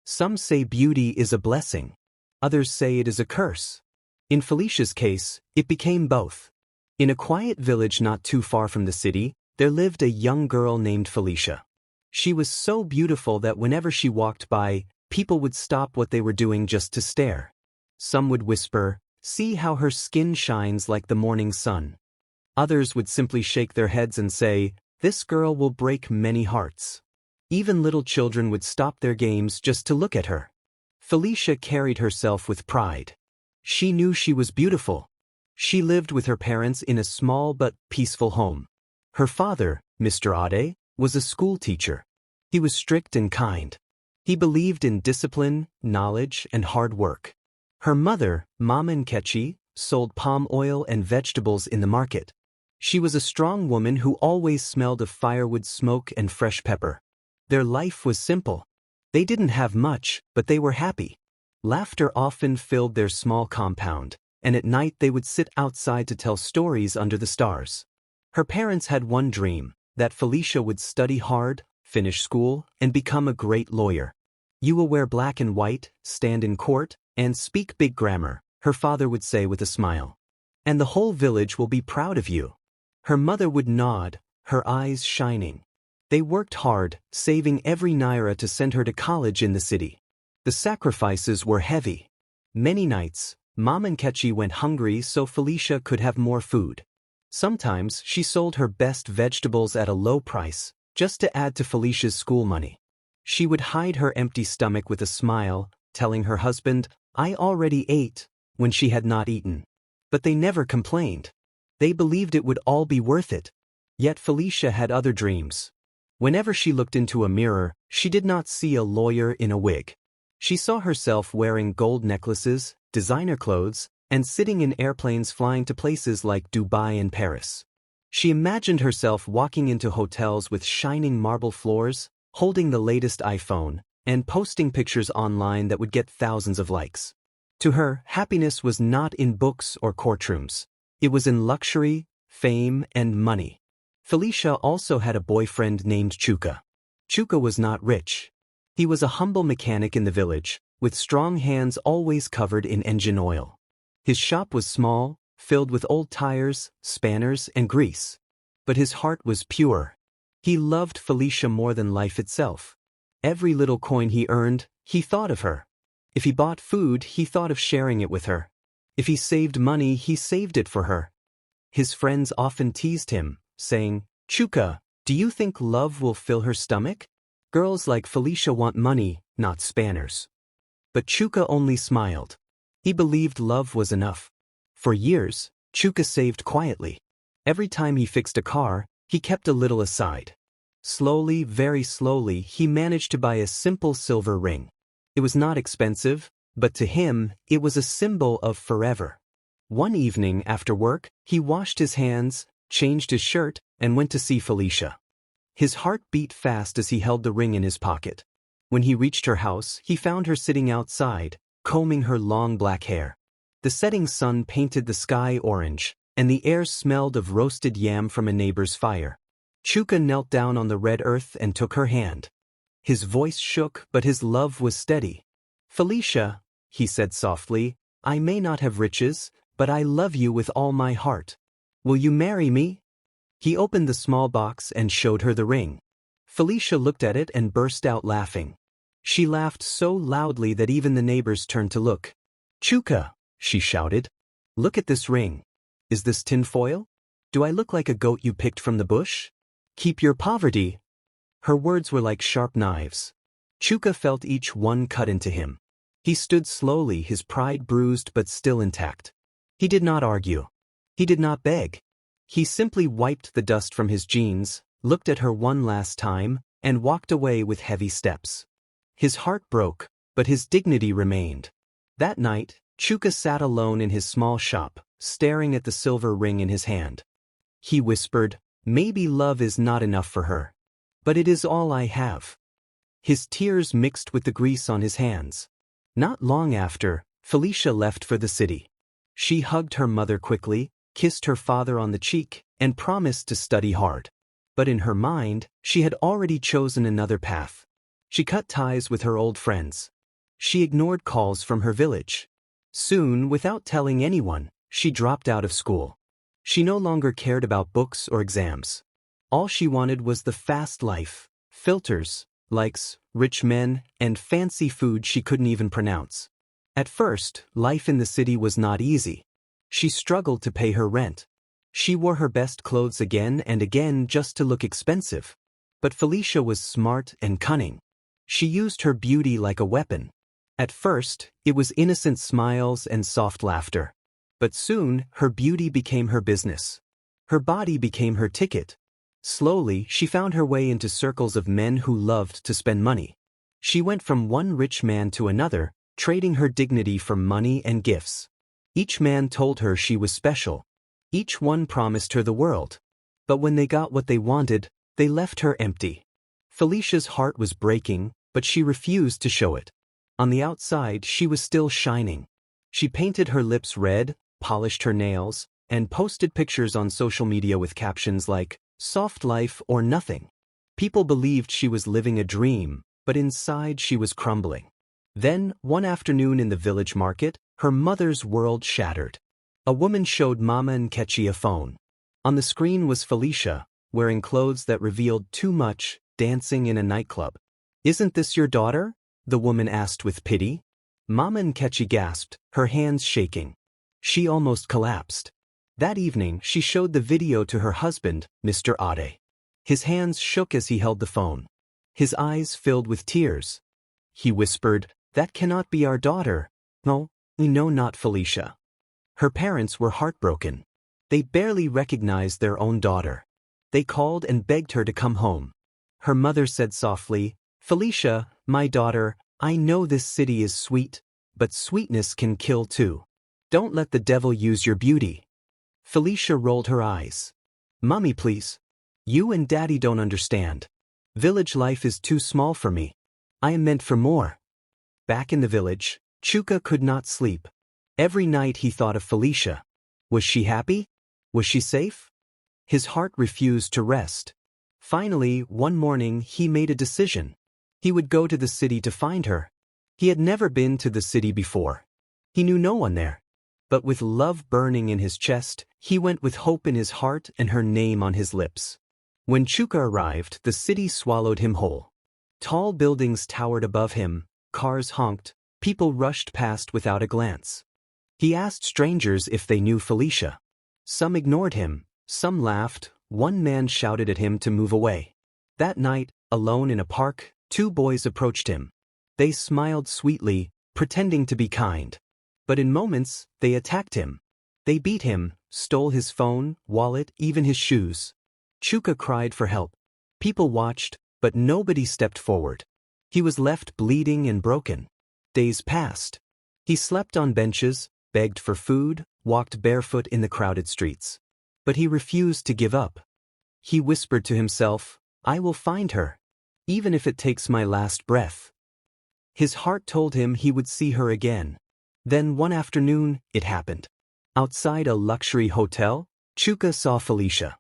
Some say beauty is a blessing. Others say it is a curse. In Felicia's case, it became both. In a quiet village not too far from the city, there lived a young girl named Felicia. She was so beautiful that whenever she walked by, people would stop what they were doing just to stare. Some would whisper, "See how her skin shines like the morning sun." Others would simply shake their heads and say, "This girl will break many hearts." Even little children would stop their games just to look at her. Felicia carried herself with pride. She knew she was beautiful. She lived with her parents in a small but peaceful home. Her father, Mr. Ade, was a school teacher. He was strict and kind. He believed in discipline, knowledge, and hard work. Her mother, Mama Nkechi, sold palm oil and vegetables in the market. She was a strong woman who always smelled of firewood smoke and fresh pepper. Their life was simple. They didn't have much, but they were happy. Laughter often filled their small compound, and at night they would sit outside to tell stories under the stars. Her parents had one dream, that Felicia would study hard, finish school, and become a great lawyer. "You will wear black and white, stand in court, and speak big grammar," her father would say with a smile. "And the whole village will be proud of you." Her mother would nod, her eyes shining. They worked hard, saving every naira to send her to college in the city. The sacrifices were heavy. Many nights, Mama Nkechi went hungry so Felicia could have more food. Sometimes she sold her best vegetables at a low price, just to add to Felicia's school money. She would hide her empty stomach with a smile, telling her husband, "I already ate," when she had not eaten. But they never complained. They believed it would all be worth it. Yet Felicia had other dreams. Whenever she looked into a mirror, she did not see a lawyer in a wig. She saw herself wearing gold necklaces, designer clothes, and sitting in airplanes flying to places like Dubai and Paris. She imagined herself walking into hotels with shining marble floors, holding the latest iPhone, and posting pictures online that would get thousands of likes. To her, happiness was not in books or courtrooms. It was in luxury, fame, and money. Felicia also had a boyfriend named Chuka. Chuka was not rich. He was a humble mechanic in the village, with strong hands always covered in engine oil. His shop was small, filled with old tires, spanners, and grease. But his heart was pure. He loved Felicia more than life itself. Every little coin he earned, he thought of her. If he bought food, he thought of sharing it with her. If he saved money, he saved it for her. His friends often teased him, saying, "Chuka, do you think love will fill her stomach? Girls like Felicia want money, not spanners." But Chuka only smiled. He believed love was enough. For years, Chuka saved quietly. Every time he fixed a car, he kept a little aside. Slowly, very slowly, he managed to buy a simple silver ring. It was not expensive, but to him, it was a symbol of forever. One evening after work, he washed his hands, changed his shirt, and went to see Felicia. His heart beat fast as he held the ring in his pocket. When he reached her house, he found her sitting outside, combing her long black hair. The setting sun painted the sky orange, and the air smelled of roasted yam from a neighbor's fire. Chuka knelt down on the red earth and took her hand. His voice shook, but his love was steady. "Felicia," he said softly, "I may not have riches, but I love you with all my heart. Will you marry me?" He opened the small box and showed her the ring. Felicia looked at it and burst out laughing. She laughed so loudly that even the neighbors turned to look. "Chuka," she shouted, "look at this ring. Is this tinfoil? Do I look like a goat you picked from the bush? Keep your poverty." Her words were like sharp knives. Chuka felt each one cut into him. He stood slowly, his pride bruised but still intact. He did not argue. He did not beg. He simply wiped the dust from his jeans, looked at her one last time, and walked away with heavy steps. His heart broke, but his dignity remained. That night, Chuka sat alone in his small shop, staring at the silver ring in his hand. He whispered, "Maybe love is not enough for her. But it is all I have." His tears mixed with the grease on his hands. Not long after, Felicia left for the city. She hugged her mother quickly, kissed her father on the cheek, and promised to study hard. But in her mind, she had already chosen another path. She cut ties with her old friends. She ignored calls from her village. Soon, without telling anyone, she dropped out of school. She no longer cared about books or exams. All she wanted was the fast life, filters, likes, rich men, and fancy food she couldn't even pronounce. At first, life in the city was not easy. She struggled to pay her rent. She wore her best clothes again and again just to look expensive. But Felicia was smart and cunning. She used her beauty like a weapon. At first, it was innocent smiles and soft laughter. But soon, her beauty became her business. Her body became her ticket. Slowly, she found her way into circles of men who loved to spend money. She went from one rich man to another, trading her dignity for money and gifts. Each man told her she was special. Each one promised her the world. But when they got what they wanted, they left her empty. Felicia's heart was breaking, but she refused to show it. On the outside, she was still shining. She painted her lips red, polished her nails, and posted pictures on social media with captions like, "Soft life or nothing." People believed she was living a dream, but inside she was crumbling. Then, one afternoon in the village market, her mother's world shattered. A woman showed Mama Nkechi a phone. On the screen was Felicia, wearing clothes that revealed too much, dancing in a nightclub. "Isn't this your daughter?" the woman asked with pity. Mama Nkechi gasped, her hands shaking. She almost collapsed. That evening, she showed the video to her husband, Mr. Ade. His hands shook as he held the phone. His eyes filled with tears. He whispered, "That cannot be our daughter." "No, we know not Felicia." Her parents were heartbroken. They barely recognized their own daughter. They called and begged her to come home. Her mother said softly, "Felicia, my daughter, I know this city is sweet, but sweetness can kill too. Don't let the devil use your beauty." Felicia rolled her eyes. "Mommy, please. You and Daddy don't understand. Village life is too small for me. I am meant for more." Back in the village, Chuka could not sleep. Every night he thought of Felicia. Was she happy? Was she safe? His heart refused to rest. Finally, one morning he made a decision. He would go to the city to find her. He had never been to the city before. He knew no one there. But with love burning in his chest, he went with hope in his heart and her name on his lips. When Chuka arrived, the city swallowed him whole. Tall buildings towered above him, cars honked, people rushed past without a glance. He asked strangers if they knew Felicia. Some ignored him, some laughed, one man shouted at him to move away. That night, alone in a park, two boys approached him. They smiled sweetly, pretending to be kind. But in moments, they attacked him. They beat him, stole his phone, wallet, even his shoes. Chuka cried for help. People watched, but nobody stepped forward. He was left bleeding and broken. Days passed. He slept on benches, begged for food, walked barefoot in the crowded streets. But he refused to give up. He whispered to himself, "I will find her, even if it takes my last breath." His heart told him he would see her again. Then one afternoon, it happened. Outside a luxury hotel, Chuka saw Felicia.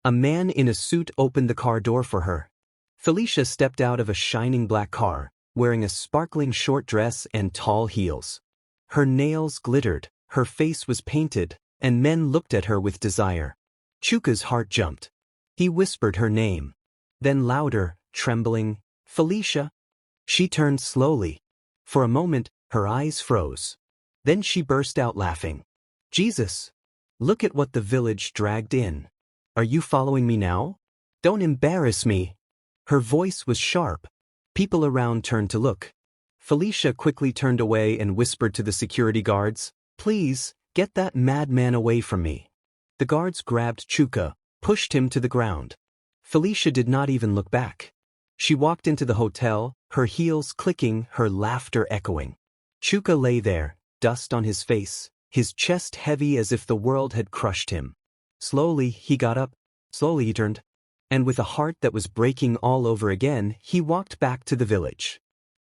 A man in a suit opened the car door for her. Felicia stepped out of a shining black car, wearing a sparkling short dress and tall heels. Her nails glittered, her face was painted, and men looked at her with desire. Chuka's heart jumped. He whispered her name. Then louder, trembling, "Felicia." She turned slowly. For a moment, her eyes froze. Then she burst out laughing. "Jesus! Look at what the village dragged in. Are you following me now? Don't embarrass me." Her voice was sharp. People around turned to look. Felicia quickly turned away and whispered to the security guards, "Please, get that madman away from me." The guards grabbed Chuka, pushed him to the ground. Felicia did not even look back. She walked into the hotel, her heels clicking, her laughter echoing. Chuka lay there, dust on his face, his chest heavy as if the world had crushed him. Slowly, he got up, slowly he turned, and with a heart that was breaking all over again, he walked back to the village.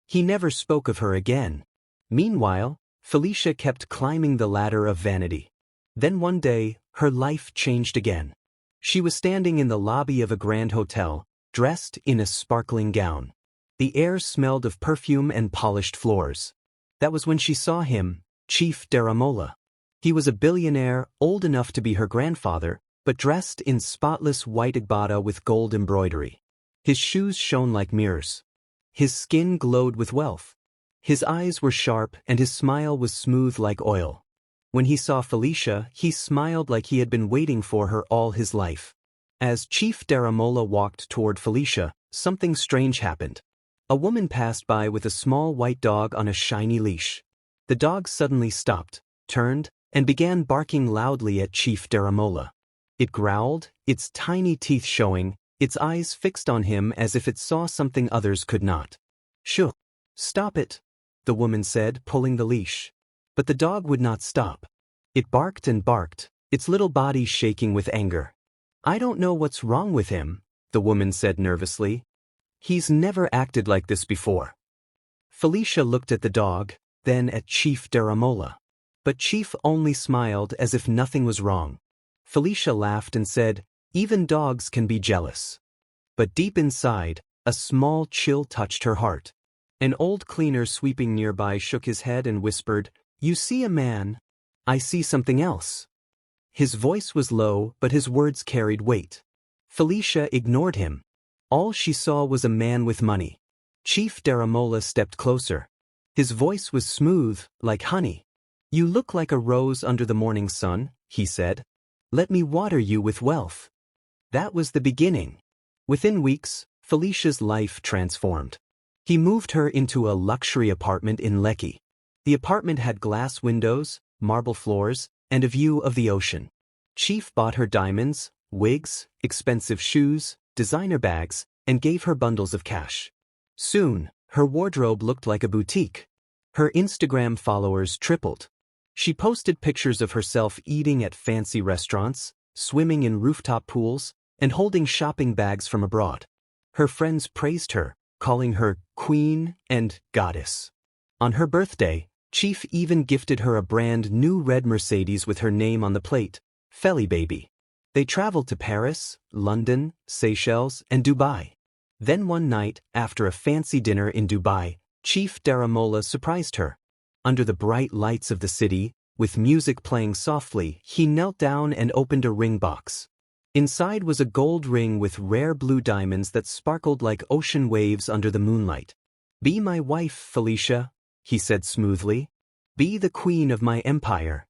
He never spoke of her again. Meanwhile, Felicia kept climbing the ladder of vanity. Then one day, her life changed again. She was standing in the lobby of a grand hotel, dressed in a sparkling gown. The air smelled of perfume and polished floors. That was when she saw him, Chief Daramola. He was a billionaire, old enough to be her grandfather, but dressed in spotless white agbada with gold embroidery. His shoes shone like mirrors. His skin glowed with wealth. His eyes were sharp and his smile was smooth like oil. When he saw Felicia, he smiled like he had been waiting for her all his life. As Chief Daramola walked toward Felicia, something strange happened. A woman passed by with a small white dog on a shiny leash. The dog suddenly stopped, turned, and began barking loudly at Chief Daramola. It growled, its tiny teeth showing, its eyes fixed on him as if it saw something others could not. "Shoo! Stop it," the woman said, pulling the leash. But the dog would not stop. It barked and barked, its little body shaking with anger. "I don't know what's wrong with him," the woman said nervously. "He's never acted like this before." Felicia looked at the dog, then at Chief Daramola. But Chief only smiled as if nothing was wrong. Felicia laughed and said, "Even dogs can be jealous." But deep inside, a small chill touched her heart. An old cleaner sweeping nearby shook his head and whispered, "You see a man. I see something else." His voice was low, but his words carried weight. Felicia ignored him. All she saw was a man with money. Chief Daramola stepped closer. His voice was smooth, like honey. "You look like a rose under the morning sun," he said. "Let me water you with wealth." That was the beginning. Within weeks, Felicia's life transformed. He moved her into a luxury apartment in Lekki. The apartment had glass windows, marble floors, and a view of the ocean. Chief bought her diamonds, wigs, expensive shoes, designer bags, and gave her bundles of cash. Soon, her wardrobe looked like a boutique. Her Instagram followers tripled. She posted pictures of herself eating at fancy restaurants, swimming in rooftop pools, and holding shopping bags from abroad. Her friends praised her, calling her queen and goddess. On her birthday, Chief even gifted her a brand new red Mercedes with her name on the plate, Feli Baby. They traveled to Paris, London, Seychelles, and Dubai. Then one night, after a fancy dinner in Dubai, Chief Daramola surprised her. Under the bright lights of the city, with music playing softly, he knelt down and opened a ring box. Inside was a gold ring with rare blue diamonds that sparkled like ocean waves under the moonlight. "Be my wife, Felicia," he said smoothly. "Be the queen of my empire."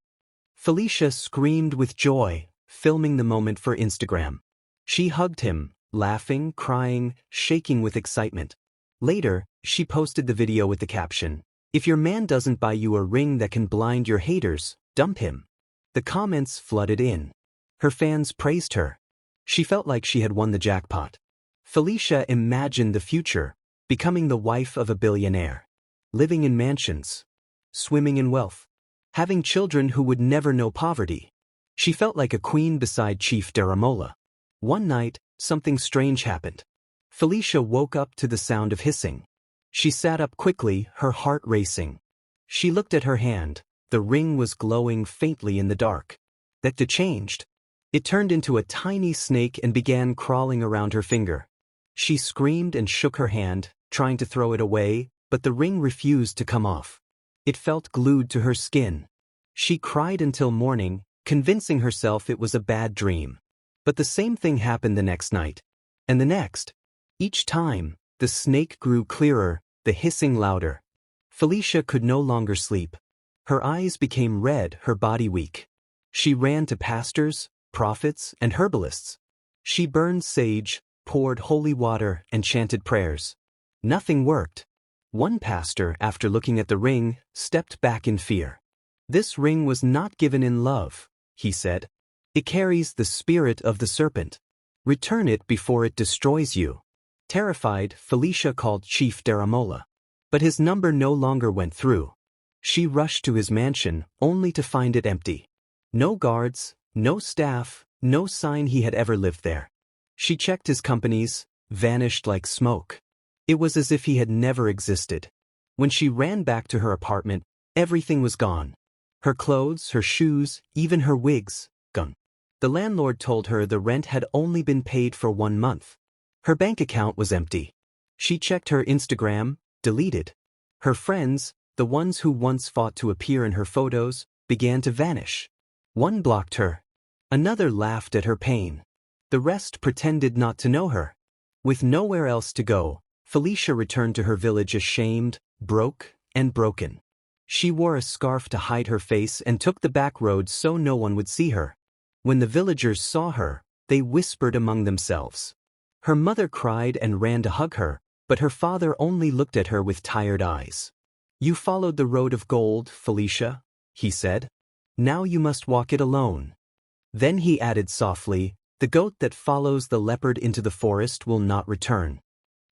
Felicia screamed with joy, filming the moment for Instagram. She hugged him, laughing, crying, shaking with excitement. Later, she posted the video with the caption, "If your man doesn't buy you a ring that can blind your haters, dump him." The comments flooded in. Her fans praised her. She felt like she had won the jackpot. Felicia imagined the future, becoming the wife of a billionaire. Living in mansions. Swimming in wealth. Having children who would never know poverty. She felt like a queen beside Chief Daramola. One night, something strange happened. Felicia woke up to the sound of hissing. She sat up quickly, her heart racing. She looked at her hand. The ring was glowing faintly in the dark. That changed. It turned into a tiny snake and began crawling around her finger. She screamed and shook her hand, trying to throw it away, but the ring refused to come off. It felt glued to her skin. She cried until morning, convincing herself it was a bad dream. But the same thing happened the next night. And the next. Each time, the snake grew clearer, the hissing louder. Felicia could no longer sleep. Her eyes became red, her body weak. She ran to pastors, prophets, and herbalists. She burned sage, poured holy water, and chanted prayers. Nothing worked. One pastor, after looking at the ring, stepped back in fear. "This ring was not given in love," he said. "It carries the spirit of the serpent. Return it before it destroys you." Terrified, Felicia called Chief Daramola. But his number no longer went through. She rushed to his mansion, only to find it empty. No guards, no staff, no sign he had ever lived there. She checked his companies, vanished like smoke. It was as if he had never existed. When she ran back to her apartment, everything was gone. Her clothes, her shoes, even her wigs, gone. The landlord told her the rent had only been paid for 1 month. Her bank account was empty. She checked her Instagram, deleted. Her friends, The ones who once fought to appear in her photos began to vanish. One blocked her. Another laughed at her pain. The rest pretended not to know her. With nowhere else to go, Felicia returned to her village ashamed, broke, and broken. She wore a scarf to hide her face and took the back road so no one would see her. When the villagers saw her, they whispered among themselves. Her mother cried and ran to hug her, but her father only looked at her with tired eyes. "You followed the road of gold, Felicia," he said. "Now you must walk it alone." Then he added softly, "The goat that follows the leopard into the forest will not return."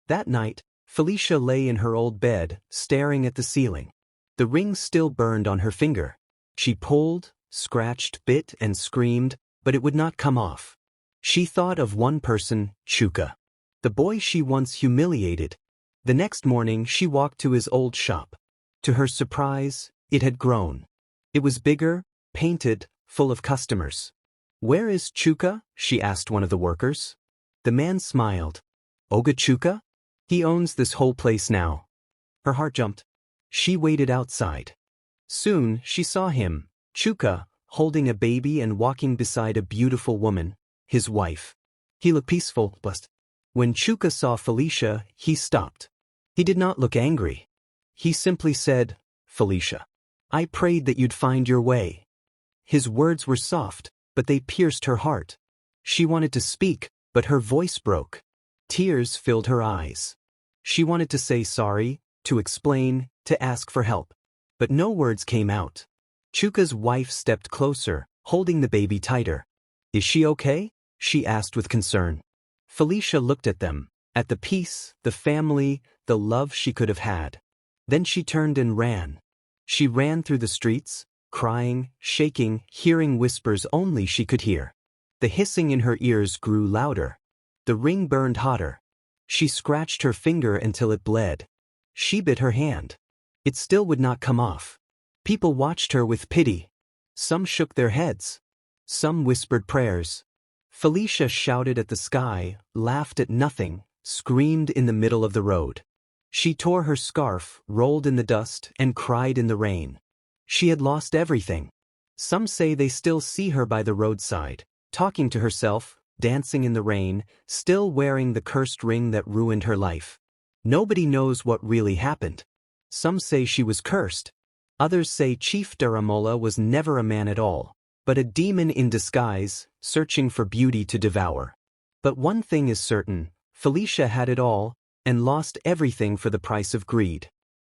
That night, Felicia lay in her old bed, staring at the ceiling. The ring still burned on her finger. She pulled, scratched, bit, and screamed, but it would not come off. She thought of one person, Chuka, the boy she once humiliated. The next morning she walked to his old shop. To her surprise, it had grown. It was bigger, painted, full of customers. "Where is Chuka?" she asked one of the workers. The man smiled. "Oga Chuka? He owns this whole place now." Her heart jumped. She waited outside. Soon she saw him, Chuka, holding a baby and walking beside a beautiful woman, his wife. He looked peaceful, but when Chuka saw Felicia, he stopped. He did not look angry. He simply said, "Felicia, I prayed that you'd find your way." His words were soft, but they pierced her heart. She wanted to speak, but her voice broke. Tears filled her eyes. She wanted to say sorry, to explain, to ask for help. But no words came out. Chuka's wife stepped closer, holding the baby tighter. "Is she okay?" she asked with concern. Felicia looked at them, at the peace, the family, the love she could have had. Then she turned and ran. She ran through the streets, crying, shaking, hearing whispers only she could hear. The hissing in her ears grew louder. The ring burned hotter. She scratched her finger until it bled. She bit her hand. It still would not come off. People watched her with pity. Some shook their heads. Some whispered prayers. Felicia shouted at the sky, laughed at nothing, screamed in the middle of the road. She tore her scarf, rolled in the dust, and cried in the rain. She had lost everything. Some say they still see her by the roadside, talking to herself, dancing in the rain, still wearing the cursed ring that ruined her life. Nobody knows what really happened. Some say she was cursed. Others say Chief Daramola was never a man at all, but a demon in disguise, searching for beauty to devour. But one thing is certain, Felicia had it all, and lost everything for the price of greed.